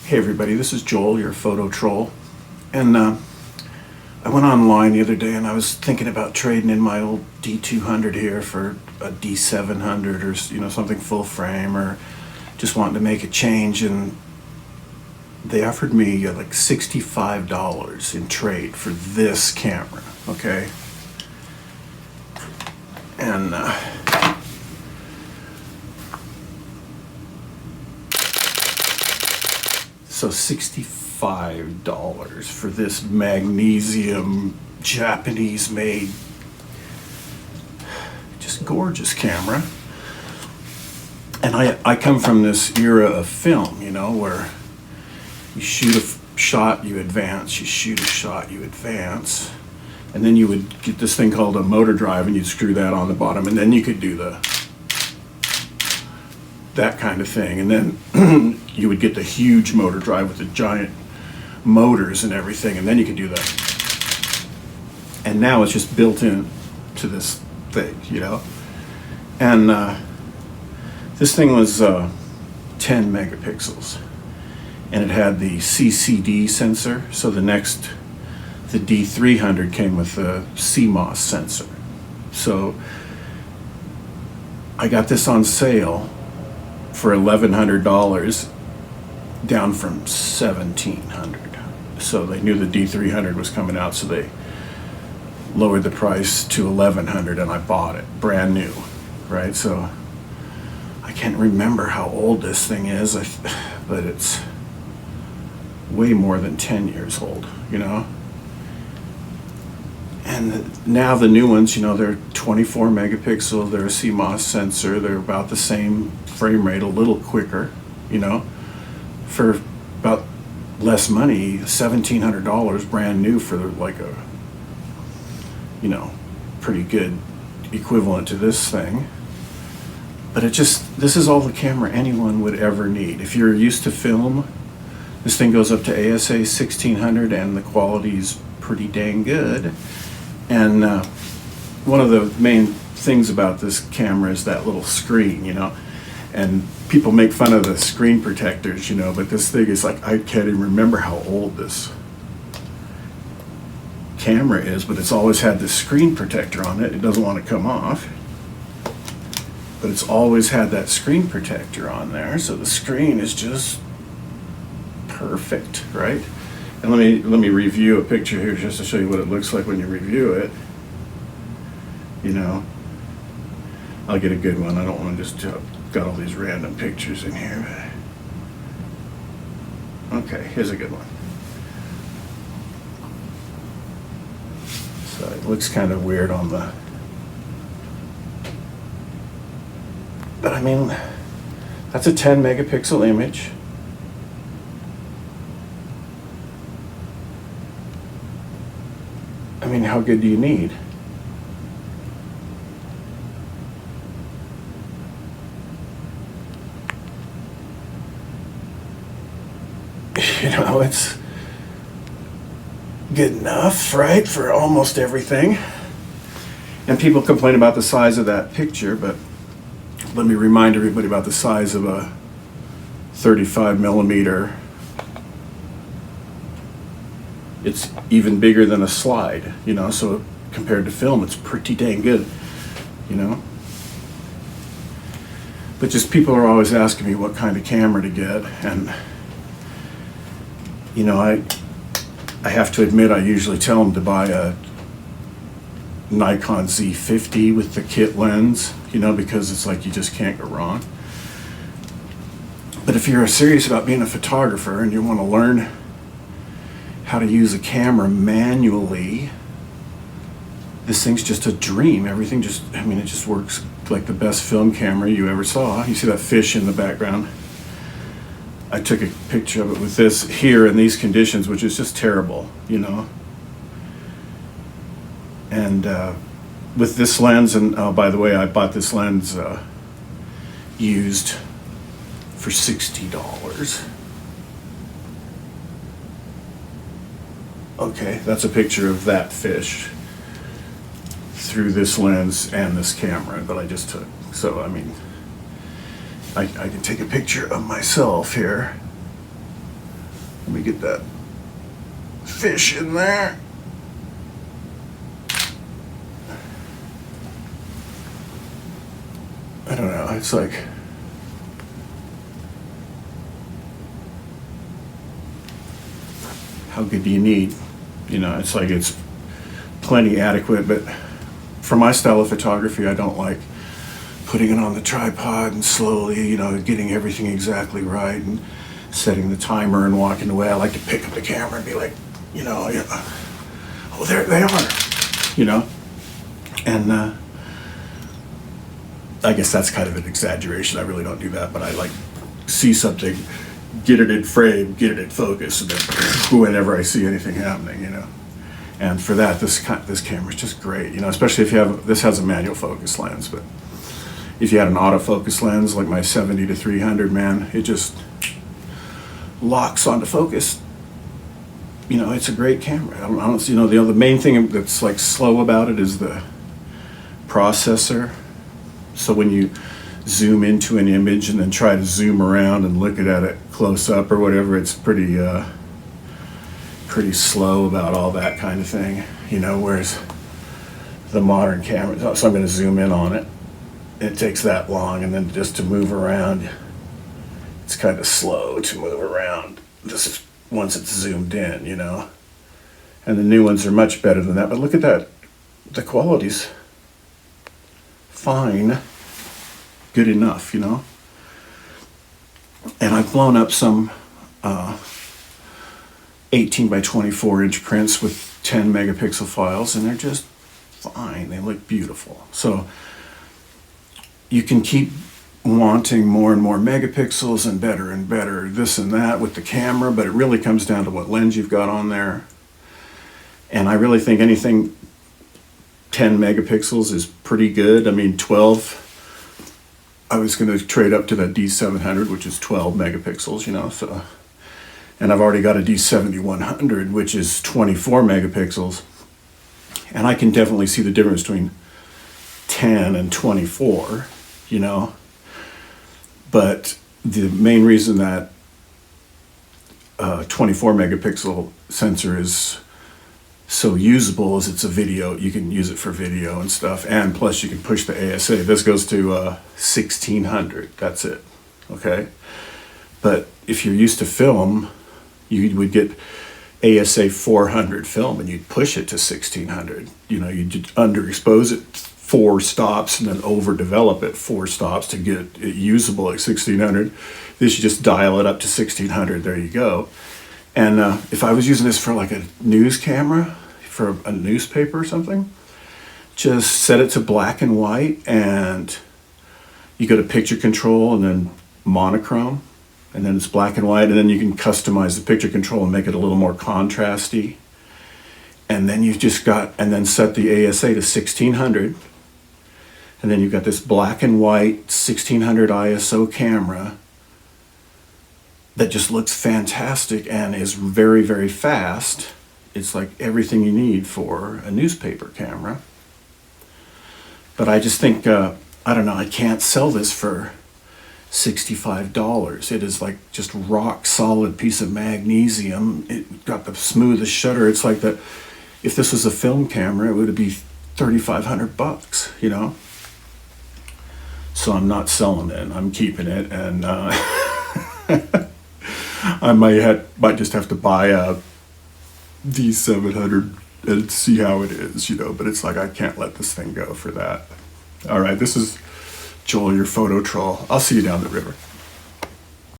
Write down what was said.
Hey everybody, this is Joel, your photo troll. And I went online the other day and I was thinking about trading in my old D200 here for a D700 or something full frame, or just wanting to make a change. And they offered me like $65 in trade for this camera, okay? And so $65 for this magnesium Japanese made, just gorgeous camera. And I come from this era of film, where you shoot a shot, you advance, you shoot a shot, you advance. And then you would get this thing called a motor drive and you'd screw that on the bottom, and then you could do that kind of thing. And then you would get the huge motor drive with the giant motors and everything, and then you could do that. And now it's just built in to this thing, And this thing was 10 megapixels, and it had the CCD sensor. So the D300 came with the CMOS sensor. So I got this on sale for $1,100, down from $1,700. So they knew the D300 was coming out, so they lowered the price to $1,100, and I bought it brand new, right? So I can't remember how old this thing is, but it's way more than 10 years old, And now the new ones, they're 24 megapixel, they're a CMOS sensor, they're about the same frame rate, a little quicker, for about less money, $1,700 brand new for like a, pretty good equivalent to this thing. But this is all the camera anyone would ever need. If you're used to film, this thing goes up to ASA 1600 and the quality's pretty dang good. And one of the main things about this camera is that little screen, and people make fun of the screen protectors, but this thing is like, I can't even remember how old this camera is, but it's always had this screen protector on it. It doesn't want to come off, but it's always had that screen protector on there, so the screen is just perfect, right? And let me review a picture here just to show you what it looks like when you review it. I'll get a good one. I don't want to just got all these random pictures in here. Okay, here's a good one. So it looks kind of weird on the, but I mean, that's a 10 megapixel image. I mean, how good do you need? It's good enough, right, for almost everything. And people complain about the size of that picture, but let me remind everybody about the size of a 35 millimeter. It's even bigger than a slide, so compared to film, it's pretty dang good, But just people are always asking me what kind of camera to get, and, I have to admit, I usually tell them to buy a Nikon Z50 with the kit lens, because it's like you just can't go wrong. But if you're serious about being a photographer and you want to learn how to use a camera manually, this thing's just a dream. Everything it just works like the best film camera you ever saw. You see that fish in the background? I took a picture of it with this here in these conditions, which is just terrible, And with this lens, and oh, by the way, I bought this lens used for $60. Okay, that's a picture of that fish through this lens and this camera that I just took. So, I mean, I can take a picture of myself here Let me get that fish in there. I don't know, it's like, how good do you need? You know, it's like it's plenty adequate, but for my style of photography, I don't like putting it on the tripod and slowly, you know, getting everything exactly right and setting the timer and walking away. I like to pick up the camera and be like, you know, oh, there they are, you know? And I guess that's kind of an exaggeration. I really don't do that, but I like see something, get it in frame, get it in focus, and then whenever I see anything happening, you know. And for that, this camera is just great, you know, especially if you have, this has a manual focus lens, but if you had an autofocus lens like my 70-300, man, it just locks onto focus. You know, it's a great camera. I don't, you know, the main thing that's like slow about it is the processor. So when you zoom into an image and then try to zoom around and look at it close up or whatever, it's pretty slow about all that kind of thing, you know, whereas the modern camera, so I'm going to zoom in on it, it takes that long, and then just to move around, it's kind of slow to move around just once it's zoomed in, you know. And the new ones are much better than that, but look at that, the quality's fine, good enough, you know. And I've blown up some 18 by 24 inch prints with 10 megapixel files, and they're just fine. They look beautiful. So you can keep wanting more and more megapixels and better this and that with the camera, but it really comes down to what lens you've got on there. And I really think anything 10 megapixels is pretty good. I mean, 12, I was going to trade up to that D700, which is 12 megapixels, you know, so. And I've already got a D7100, which is 24 megapixels. And I can definitely see the difference between 10 and 24, you know. But the main reason that 24 megapixel sensor is so usable is it's a video. You can use it for video and stuff. And plus you can push the ASA. This goes to 1600. That's it. Okay. But if you're used to film, you would get ASA 400 film and you'd push it to 1600. You know, you'd underexpose it 4 stops and then overdevelop it 4 stops to get it usable at 1600. This, you just dial it up to 1600. There you go. And if I was using this for like a news camera, for a newspaper or something, just set it to black and white, and you go to picture control and then monochrome, and then it's black and white, and then you can customize the picture control and make it a little more contrasty. And then you've just got, and then set the ASA to 1600. And then you've got this black and white 1600 ISO camera that just looks fantastic and is very, very fast. It's like everything you need for a newspaper camera. But I just think, I don't know, I can't sell this for $65. It is like just rock solid piece of magnesium. It got the smoothest shutter. It's like that, if this was a film camera, it would be $3,500, you know? So I'm not selling it, I'm keeping it, and I might just have to buy a D700 and see how it is, you know, but it's like I can't let this thing go for that. All right, this is Joel, your photo troll. I'll see you down the river.